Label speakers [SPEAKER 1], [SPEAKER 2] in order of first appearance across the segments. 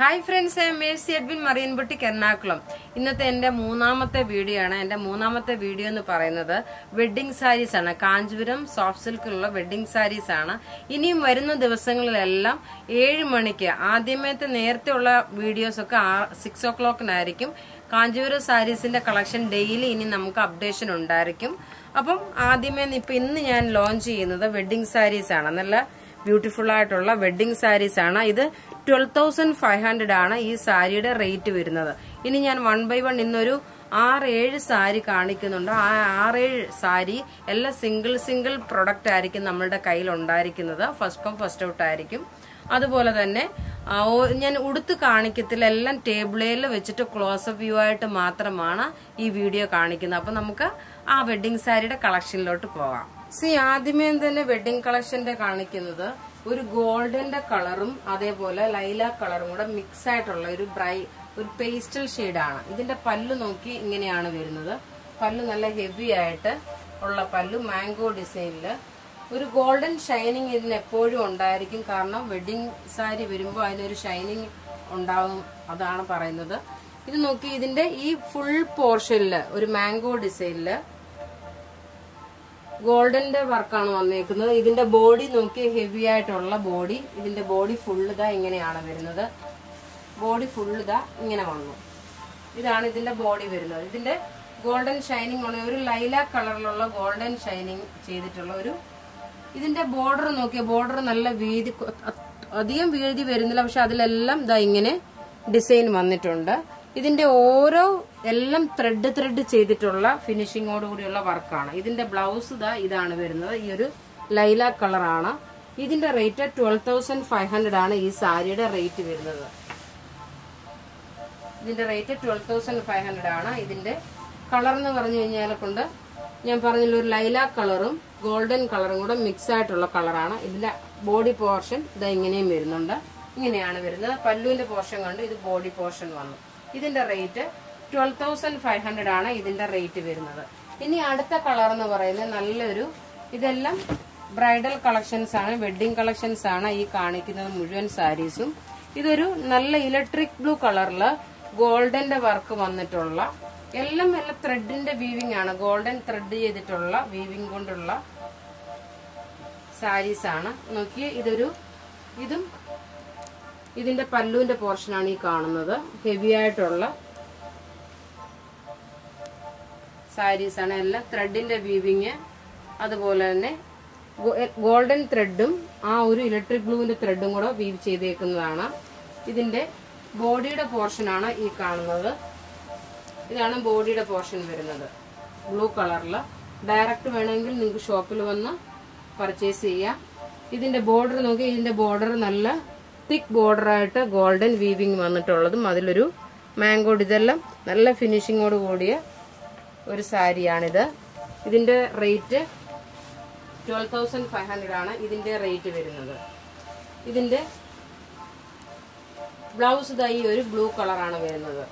[SPEAKER 1] Hi friends, I am Mercy Edwin Marian boutique Ernakulam. ഇന്നത്തെ എന്റെ മൂന്നാമത്തെ വീഡിയോ ആണ്. എന്റെ മൂന്നാമത്തെ വീഡിയോ എന്ന് പറയുന്നത് വെഡ്ഡിംഗ് സാരീസ് ആണ്. കാഞ്ചീപുരം സോഫ്റ്റ് സിൽക്കിലുള്ള വെഡ്ഡിംഗ് സാരീസ് ആണ്. ഇനിയും വരുന്ന ദിവസങ്ങളിലെല്ലാം 7 മണിക്ക് ആദ്യമത്തെ നേരത്തെ ഉള്ള വീഡിയോസ് ഒക്കെ 6 o'clock കാഞ്ചീപുരം സാരീസിന്റെ കളക്ഷൻ ഡെയിലി ഇനി നമുക്ക് അപ്ഡേഷൻ ഉണ്ടായിരിക്കും. അപ്പം ആദ്യമേ ഇന്ന് ഞാൻ ലോഞ്ച് ചെയ്യുന്നത് വെഡ്ഡിംഗ് സാരീസ് ആണ്. നല്ല ബ്യൂട്ടിഫുൾ ആയിട്ടുള്ള വെഡ്ഡിംഗ് സാരീസ് ആണ്. ഇത് 12,500 ആണ് ഈ സാരിയുടെ റേറ്റ് വരുന്നത്. ഇനി ഞാൻ 1 by 1 ഇന്നൊരു 6-7 സാരി കാണിക്കുന്നുണ്ട്. ആ 6-7 സാരി എല്ലാം സിംഗിൾ പ്രൊഡക്റ്റ് ആയിരിക്കും നമ്മളുടെ കയ്യിൽ ഉണ്ടായിരിക്കുന്നത്. ഫസ്റ്റ് കം ഫസ്റ്റ് ഔട്ട് ആയിരിക്കും. അതുപോലെ തന്നെ ഞാൻ ഉടുത്ത് കാണിക്കത്തില്ല, എല്ലാം ടേബിളിൽ വെച്ചിട്ട് ക്ലോസപ്പ് വ്യൂ ആയിട്ട് മാത്രമാണ് ഈ വീഡിയോ കാണിക്കുന്നത്. അപ്പൊ നമുക്ക് ആ വെഡ്ഡിംഗ് സാരിയുടെ കളക്ഷനിലോട്ട് പോകാം. ആദ്യമേ തന്നെ വെഡ്ഡിംഗ് കളക്ഷന്റെ കാണിക്കുന്നത് ഒരു ഗോൾഡന്റെ കളറും അതേപോലെ ലൈല കളറും കൂടെ മിക്സ് ആയിട്ടുള്ള ഒരു പേസ്റ്റൽ ഷെയ്ഡാണ്. ഇതിന്റെ പല്ല് നോക്കി ഇങ്ങനെയാണ് വരുന്നത്. പല്ല് നല്ല ഹെവി ആയിട്ട് ഉള്ള പല്ല്, മാംഗോ ഡിസൈനില് ഒരു ഗോൾഡൻ ഷൈനിങ് ഇതിന് എപ്പോഴും ഉണ്ടായിരിക്കും. കാരണം വെഡ്ഡിംഗ് സാരി വരുമ്പോൾ അതിനൊരു ഷൈനിങ് ഉണ്ടാവും, അതാണ് പറയുന്നത്. ഇത് നോക്കി ഇതിന്റെ ഈ ഫുൾ പോർഷനില് ഒരു മാംഗോ ഡിസൈനില് ഗോൾഡന്റെ വർക്കാണ് വന്നേക്കുന്നത്. ഇതിന്റെ ബോഡി നോക്കി ഹെവി ആയിട്ടുള്ള ബോഡി. ഇതിന്റെ ബോഡി ഫുള്ള് ഇതാ ഇങ്ങനെയാണ് വരുന്നത്. ബോഡി ഫുള്ള് ഇതാ ഇങ്ങനെ വന്നു. ഇതാണ് ഇതിന്റെ ബോഡി വരുന്നത്. ഇതിന്റെ ഗോൾഡൻ ഷൈനിങ് ആണ്, ഒരു ലൈല കളറിലുള്ള ഗോൾഡൻ ഷൈനിങ് ചെയ്തിട്ടുള്ള ഒരു. ഇതിന്റെ ബോർഡർ നോക്കിയ ബോർഡർ നല്ല വീതി, അധികം വീതി വരുന്നില്ല, പക്ഷെ അതിലെല്ലാം ഇതാ ഇങ്ങനെ ഡിസൈൻ വന്നിട്ടുണ്ട്. ഇതിന്റെ ഓരോ എല്ലാം ത്രെഡ് ചെയ്തിട്ടുള്ള ഫിനിഷിങ്ങോട് കൂടിയുള്ള വർക്കാണ്. ഇതിന്റെ ബ്ലൗസ് ഇതാണ് വരുന്നത്. ഈ ഒരു ലൈല കളറാണ്. ഇതിന്റെ റേറ്റ് 12,500 ആണ് ഈ സാരിയുടെ റേറ്റ് വരുന്നത്. ഇതിന്റെ റേറ്റ് 12,500 ആണ്. ഇതിന്റെ കളർ എന്ന് പറഞ്ഞു കഴിഞ്ഞാൽ കൊണ്ട് ഞാൻ പറഞ്ഞില്ല, ഒരു ലൈല കളറും ഗോൾഡൻ കളറും കൂടെ മിക്സ് ആയിട്ടുള്ള കളറാണ്. ഇതിന്റെ ബോഡി പോർഷൻ ഇതാ ഇങ്ങനെയും വരുന്നുണ്ട്. ഇങ്ങനെയാണ് വരുന്നത്. പല്ലുവിന്റെ പോർഷൻ കണ്ട് ഇത് ബോഡി പോർഷൻ വന്നു. ഇതിന്റെ റേറ്റ് 12,500 ആണ് ഇതിന്റെ റേറ്റ് വരുന്നത്. ഇനി അടുത്ത കളർ എന്ന് പറയുന്നത് നല്ലൊരു, ഇതെല്ലാം ബ്രൈഡൽ കളക്ഷൻസ് ആണ്, വെഡ്ഡിംഗ് കളക്ഷൻസ് ആണ് ഈ കാണിക്കുന്നത് മുഴുവൻ സാരീസും. ഇതൊരു നല്ല ഇലക്ട്രിക് ബ്ലൂ കളറില് ഗോൾഡന്റെ വർക്ക് വന്നിട്ടുള്ള എല്ലാം ത്രെഡിന്റെ വീവിംഗ് ആണ്. ഗോൾഡൻ ത്രെഡ് ചെയ്തിട്ടുള്ള വീവിംഗ് കൊണ്ടുള്ള സാരീസ് ആണ്. നോക്കിയേ, ഇതും ഇതിന്റെ പല്ലുവിന്റെ പോർഷനാണ് ഈ കാണുന്നത്. ഹെവി ആയിട്ടുള്ള സാരീസ് ആണ്. എല്ലാം ത്രെഡിന്റെ വീവിങ്, അതുപോലെ തന്നെ ഗോൾഡൻ ത്രെഡും ആ ഒരു ഇലക്ട്രിക് ബ്ലൂവിന്റെ ത്രെഡും കൂടെ വീവ് ചെയ്തേക്കുന്നതാണ്. ഇതിന്റെ ബോഡിയുടെ പോർഷനാണ് ഈ കാണുന്നത്. ഇതാണ് ബോഡിയുടെ പോർഷൻ വരുന്നത്, ബ്ലൂ കളറില്. ഡയറക്റ്റ് വേണമെങ്കിൽ നിങ്ങൾക്ക് ഷോപ്പിൽ വന്ന് പർച്ചേസ് ചെയ്യാം. ഇതിന്റെ ബോർഡർ നോക്കി, ഇതിന്റെ ബോർഡർ നല്ല തിക്ക് ബോർഡർ ആയിട്ട് ഗോൾഡൻ വീവിങ് വന്നിട്ടുള്ളതും അതിലൊരു മാംഗോ, ഇതെല്ലാം നല്ല ഫിനിഷിങ്ങോട് കൂടിയ ഒരു സാരിയാണിത്. ഇതിന്റെ റേറ്റ് 12,500 ആണ് ഇതിന്റെ റേറ്റ് വരുന്നത്. ഇതിന്റെ ബ്ലൗസ് ഇതായി ഒരു ബ്ലൂ കളറാണ് വരുന്നത്.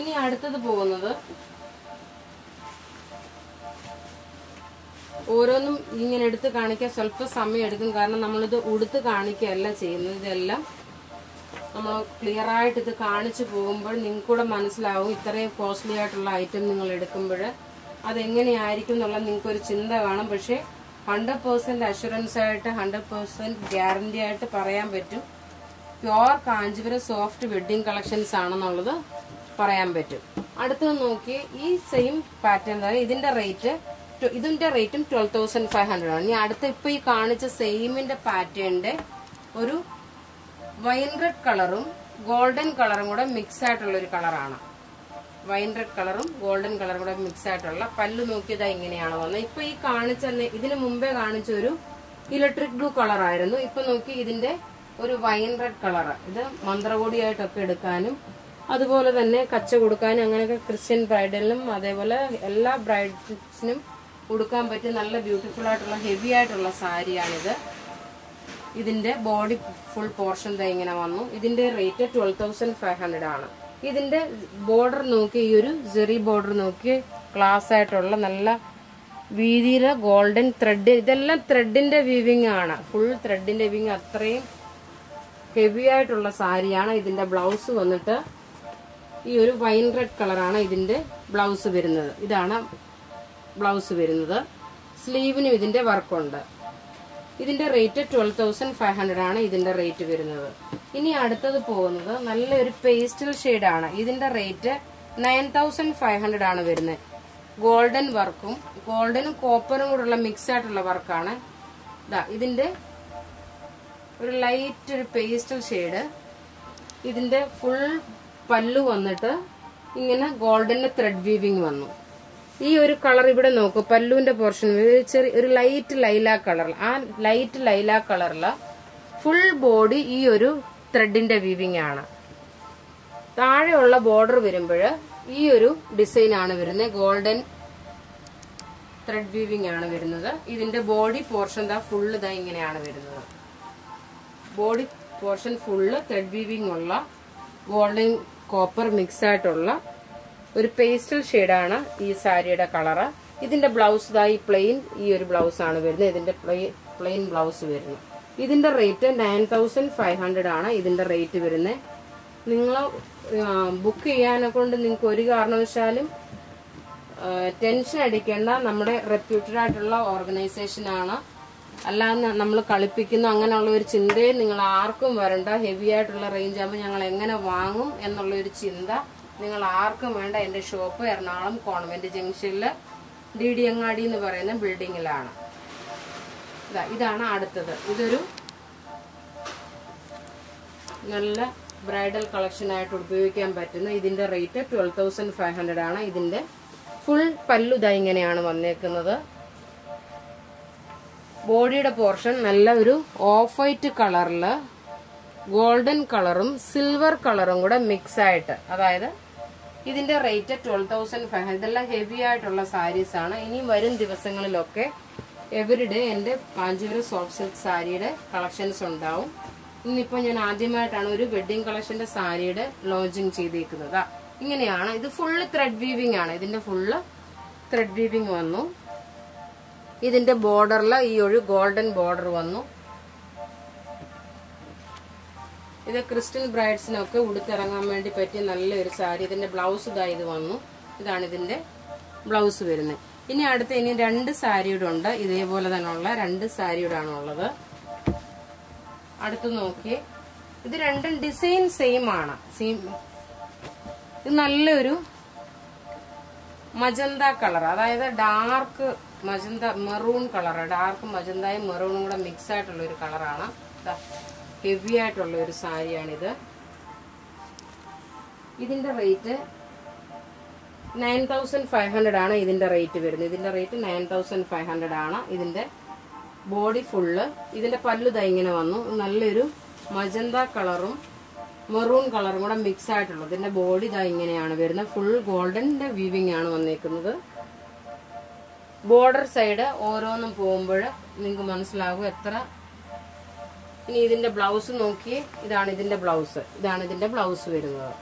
[SPEAKER 1] ഇനി അടുത്തത് പോകുന്നത്, ഓരോന്നും ഇങ്ങനെ എടുത്ത് കാണിക്കാൻ സ്വല്പം സമയം എടുക്കും. കാരണം നമ്മളിത് ഉടുത്ത് കാണിക്കുകയല്ല ചെയ്യുന്നത്. ഇതെല്ലാം നമ്മൾ ക്ലിയർ ആയിട്ട് ഇത് കാണിച്ചു പോകുമ്പോൾ നിങ്ങൾക്കൂടെ മനസ്സിലാവും. ഇത്രയും കോസ്റ്റ്ലി ആയിട്ടുള്ള ഐറ്റം നിങ്ങൾ എടുക്കുമ്പോൾ അതെങ്ങനെയായിരിക്കും എന്നുള്ള നിങ്ങൾക്കൊരു ചിന്ത കാണും. പക്ഷെ 100% അഷുറൻസ് ആയിട്ട് 100% ഗ്യാരണ്ടി ആയിട്ട് പറയാൻ പറ്റും. Pure Kanchipuram soft wedding collections ആണെന്നുള്ളത് പറയാൻ പറ്റും. അടുത്തത് നോക്കി, ഈ സെയിം പാറ്റേൺ തന്നെ ഇതിന്റെ റേറ്റും 12,500 ആണ്. ഇനി അടുത്ത ഇപ്പൊ ഈ കാണിച്ച സെയിമിന്റെ പാറ്റേണിന്റെ ഒരു വൈൻ റെഡ് കളറും ഗോൾഡൻ കളറും കൂടെ മിക്സ് ആയിട്ടുള്ള ഒരു കളറാണ്. വൈൻ റെഡ് കളറും ഗോൾഡൻ കളറും കൂടെ മിക്സ് ആയിട്ടുള്ള പല്ല് നോക്കിയതാ ഇങ്ങനെയാണ് വന്നത്. ഇപ്പൊ ഈ കാണിച്ച, ഇതിന് മുമ്പേ കാണിച്ച ഒരു ഇലക്ട്രിക് ബ്ലൂ കളറായിരുന്നു. ഇപ്പൊ നോക്കി ഇതിന്റെ ഒരു വൈൻ റെഡ് കളർ. ഇത് മന്ത്രകോടിയായിട്ടൊക്കെ എടുക്കാനും അതുപോലെ തന്നെ കച്ച കൊടുക്കാനും അങ്ങനെയൊക്കെ ക്രിസ്ത്യൻ ബ്രൈഡലിനും അതേപോലെ എല്ലാ ബ്രൈഡ്സിനും ഉടുക്കാൻ പറ്റിയ നല്ല ബ്യൂട്ടിഫുൾ ആയിട്ടുള്ള ഹെവി ആയിട്ടുള്ള സാരിയാണിത്. ഇതിന്റെ ബോഡി ഫുൾ പോർഷൻ ഇങ്ങനെ വന്നു. ഇതിന്റെ റേറ്റ് 12,500 ആണ്. ഇതിന്റെ ബോർഡർ നോക്കി, ഈ ഒരു ജെറി ബോർഡർ നോക്കി, ക്ലാസ് ആയിട്ടുള്ള നല്ല വീതിയിലെ ഗോൾഡൻ ത്രെഡ്. ഇതെല്ലാം ത്രെഡിന്റെ വീവിംഗ് ആണ്, ഫുൾ ത്രെഡിന്റെ വീവിംഗ്. അത്രയും ഹെവി ആയിട്ടുള്ള സാരിയാണ്. ഇതിന്റെ ബ്ലൗസ് വന്നിട്ട് ഈ ഒരു വൈൻ റെഡ് കളറാണ് ഇതിന്റെ ബ്ലൗസ് വരുന്നത്. ഇതാണ് ബ്ലൗസ് വരുന്നത്. സ്ലീവിനും ഇതിന്റെ വർക്കുണ്ട്. ഇതിന്റെ റേറ്റ് 12,500 ആണ് ഇതിന്റെ റേറ്റ് വരുന്നത്. ഇനി അടുത്തത് പോകുന്നത് നല്ലൊരു പേസ്റ്റൽ ഷെയ്ഡാണ്. ഇതിന്റെ റേറ്റ് 9,500 ആണ് വരുന്നത്. ഗോൾഡൻ വർക്കും ഗോൾഡനും കോപ്പറും കൂടെയുള്ള മിക്സ് ആയിട്ടുള്ള വർക്കാണ്. ഇതിന്റെ ഒരു ലൈറ്റ് ഒരു പേസ്റ്റൽ ഷെയ്ഡ്. ഇതിന്റെ ഫുൾ പല്ലു വന്നിട്ട് ഇങ്ങനെ ഗോൾഡന്റെ ത്രെഡ് വീവിങ് വന്നു. ഈ ഒരു കളർ ഇവിടെ നോക്കൂ, പല്ലുവിന്റെ പോർഷൻ ചെറിയ ഒരു ലൈറ്റ് ലൈലാ കളർ. ആ ലൈറ്റ് ലൈലാ കളറില് ഫുൾ ബോഡി ഈ ഒരു ത്രെഡിന്റെ വീവിങ് ആണ്. താഴെയുള്ള ബോർഡർ വരുമ്പോൾ ഈ ഒരു ഡിസൈൻ ആണ് വരുന്നത്. ഗോൾഡൻ ത്രെഡ് വീവിങ് ആണ് വരുന്നത്. ഇതിന്റെ ബോഡി പോർഷൻ ഫുള്ള് ഇങ്ങനെയാണ് വരുന്നത്. Body portion full thread weaving ഉള്ള ഗോൾഡൻ കോപ്പർ മിക്സ് ആയിട്ടുള്ള ഒരു പേസ്റ്റൽ ഷെയ്ഡാണ് ഈ സാരിയുടെ കളറ്. ഇതിന്റെ ബ്ലൗസ് ഈ പ്ലെയിൻ ഈ ഒരു ബ്ലൗസ് ആണ് വരുന്നത്. ഇതിന്റെ പ്ലെയിൻ ബ്ലൗസ് വരുന്നു. ഇതിന്റെ റേറ്റ് 9,500 ആണ് ഇതിന്റെ റേറ്റ് വരുന്നത്. നിങ്ങൾ ബുക്ക് ചെയ്യാനെ കൊണ്ട് നിങ്ങൾക്ക് ഒരു കാരണവശാലും ടെൻഷൻ അടിക്കേണ്ട. നമ്മുടെ റെപ്യൂട്ടഡ് ആയിട്ടുള്ള ഓർഗനൈസേഷൻ ആണ്. അല്ലാതെ നമ്മൾ കളിപ്പിക്കുന്നു അങ്ങനെയുള്ള ഒരു ചിന്തയും നിങ്ങൾ ആർക്കും വരണ്ട. ഹെവി ആയിട്ടുള്ള റേഞ്ച് ആകുമ്പോൾ ഞങ്ങൾ എങ്ങനെ വാങ്ങും എന്നുള്ള ഒരു ചിന്ത നിങ്ങൾ ആർക്കും വേണ്ട. എന്റെ ഷോപ്പ് എറണാകുളം കോൺവെന്റ് ജംഗ്ഷനില് DD അങ്ങാടി എന്ന് പറയുന്ന ബിൽഡിങ്ങിലാണ്. ഇതാണ് അടുത്തത്. ഇതൊരു നല്ല ബ്രൈഡൽ കളക്ഷൻ ആയിട്ട് ഉപയോഗിക്കാൻ പറ്റുന്ന. ഇതിന്റെ റേറ്റ് 12,500 ആണ്. ഇതിന്റെ ഫുൾ പല്ലു ഇങ്ങനെയാണ് വന്നേക്കുന്നത്. ബോഡിയുടെ പോർഷൻ നല്ല ഒരു ഓഫ് വൈറ്റ് കളറില് ഗോൾഡൻ കളറും സിൽവർ കളറും കൂടെ മിക്സ് ആയിട്ട്, അതായത് ഇതിന്റെ റേറ്റ് 12,500. ഇതെല്ലാം ഹെവി ആയിട്ടുള്ള സാരീസ് ആണ്. ഇനി വരും ദിവസങ്ങളിലൊക്കെ എവരിഡേ എന്റെ കാഞ്ചീപുരം സോഫ്റ്റ് സിൽക്ക് സാരിയുടെ കളക്ഷൻസ് ഉണ്ടാവും. ഇന്നിപ്പോ ഞാൻ ആദ്യമായിട്ടാണ് ഒരു വെഡിങ് കളക്ഷന്റെ സാരിയുടെ ലോഞ്ചിങ് ചെയ്തേക്കുന്നത്. ഇങ്ങനെയാണ്. ഇത് ഫുള്ള് ത്രെഡ് വീവിംഗ് ആണ്. ഇതിന്റെ ഫുള്ള് ത്രെഡ് വീവിംഗ് വന്നു. ഇതിന്റെ ബോർഡറില് ഈ ഒരു ഗോൾഡൻ ബോർഡർ വന്നു. ഇത് ക്രിസ്ത്യൻ ബ്രൈഡ്സിനൊക്കെ ഉടുത്തിറങ്ങാൻ വേണ്ടി പറ്റിയ നല്ലൊരു സാരി. ഇതിന്റെ ബ്ലൗസ് ഇത് വന്നു. ഇതാണ് ഇതിന്റെ ബ്ലൗസ് വരുന്നത്. ഇനി അടുത്ത ഇനി 2 സാരിയുടെ ഉണ്ട്. ഇതേപോലെ തന്നെ ഉള്ള 2 സാരിയുടെ ആണ് ഉള്ളത്. അടുത്ത് നോക്കിയേ, ഇത് രണ്ടും ഡിസൈൻ സെയിം ആണ്. ഇത് നല്ലൊരു മജന്ത കളർ, അതായത് dark magenta maroon colour. Dark മജന്തയും മെറൂണും കൂടെ മിക്സ് ആയിട്ടുള്ള ഒരു കളറാണ്. ഹെവി ആയിട്ടുള്ള ഒരു സാരിയാണിത്. ഇതിന്റെ റേറ്റ് 9,500 ആണ് ഇതിന്റെ റേറ്റ് വരുന്നത്. ഇതിന്റെ റേറ്റ് 9,500 ആണ്. ഇതിന്റെ ബോഡി ഫുള്ള് ഇതിന്റെ പല്ലു ഇങ്ങനെ വന്നു. നല്ലൊരു മജന്ത കളറും മെറൂൺ കളറും കൂടെ മിക്സ് ആയിട്ടുള്ളത്. ഇതിന്റെ ബോഡി ഇങ്ങനെയാണ് വരുന്നത്. ഫുൾ ഗോൾഡന്റെ വീവിംഗ് ആണ് വന്നേക്കുന്നത്. ബോർഡർ സൈഡ് ഓരോന്നും പോകുമ്പോൾ നിങ്ങൾക്ക് മനസ്സിലാകും എത്ര. ഇനി ഇതിന്റെ ബ്ലൗസ് നോക്കിയേ, ഇതാണ് ഇതിന്റെ ബ്ലൗസ്. ഇതാണ് ഇതിന്റെ ബ്ലൗസ് വരുന്നത്.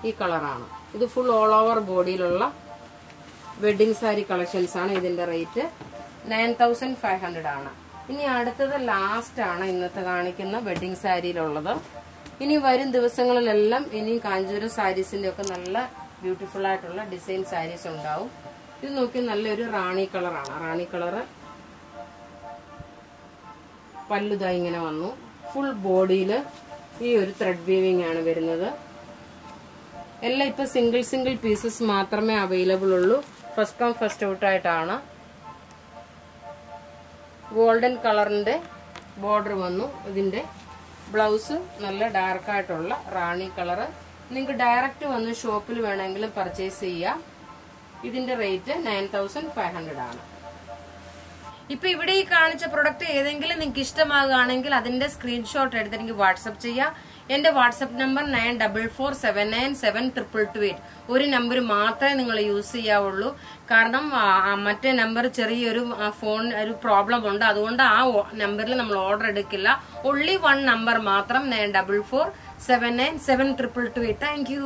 [SPEAKER 1] ഈ കളറാണ്. ഇത് ഫുൾ ഓൾ ഓവർ ബോഡിയിലുള്ള വെഡിങ് സാരി കളക്ഷൻസ് ആണ്. ഇതിന്റെ റേറ്റ് 9,500 ആണ്. ഇനി അടുത്തത് ലാസ്റ്റ് ആണ് ഇന്നത്തെ കാണിക്കുന്ന വെഡിങ് സാരിയിലുള്ളത്. ഇനി വരും ദിവസങ്ങളിലെല്ലാം ഇനി കാഞ്ചീപുരം സാരീസിന്റെ ഒക്കെ നല്ല ബ്യൂട്ടിഫുൾ ആയിട്ടുള്ള ഡിസൈൻ സാരീസ് ഉണ്ടാവും. ഇത് നോക്കി നല്ലൊരു റാണി കളറാണ്. റാണി കളറ് പല്ലു ഇങ്ങനെ വന്നു. ഫുൾ ബോഡിയില് ഈ ഒരു ത്രെഡ് വീവിംഗ് ആണ് വരുന്നത്. എല്ലാം ഇപ്പൊ സിംഗിൾ പീസസ് മാത്രമേ അവൈലബിൾ ഉള്ളൂ. ഫസ്റ്റ് കം ഫസ്റ്റ് ഔട്ട് ആയിട്ടാണ്. ഗോൾഡൻ കളറിന്റെ ബോർഡർ വന്നു. ഇതിന്റെ ബ്ലൗസ് നല്ല ഡാർക്ക് ആയിട്ടുള്ള റാണി കളറ്. നിങ്ങൾക്ക് ഡയറക്റ്റ് വന്ന് ഷോപ്പിൽ വേണമെങ്കിലും പർച്ചേസ് ചെയ്യാം. ഇതിന്റെ റേറ്റ് 9,500 ആണ്. ഇപ്പൊ ഇവിടെ ഈ കാണിച്ച പ്രൊഡക്റ്റ് ഏതെങ്കിലും നിങ്ങൾക്ക് ഇഷ്ടമാകുകയാണെങ്കിൽ അതിന്റെ സ്ക്രീൻഷോട്ട് എടുത്ത് എനിക്ക് വാട്സപ്പ് ചെയ്യാം. എന്റെ വാട്സപ്പ് നമ്പർ 9447972228. ഒരു നമ്പർ മാത്രമേ നിങ്ങൾ യൂസ് ചെയ്യാവുള്ളൂ. കാരണം മറ്റേ നമ്പർ ചെറിയൊരു ഫോൺ ഒരു പ്രോബ്ലം ഉണ്ട്. അതുകൊണ്ട് ആ നമ്പറിൽ നമ്മൾ ഓർഡർ എടുക്കില്ല. only one നമ്പർ മാത്രം 9447972228. Thank you.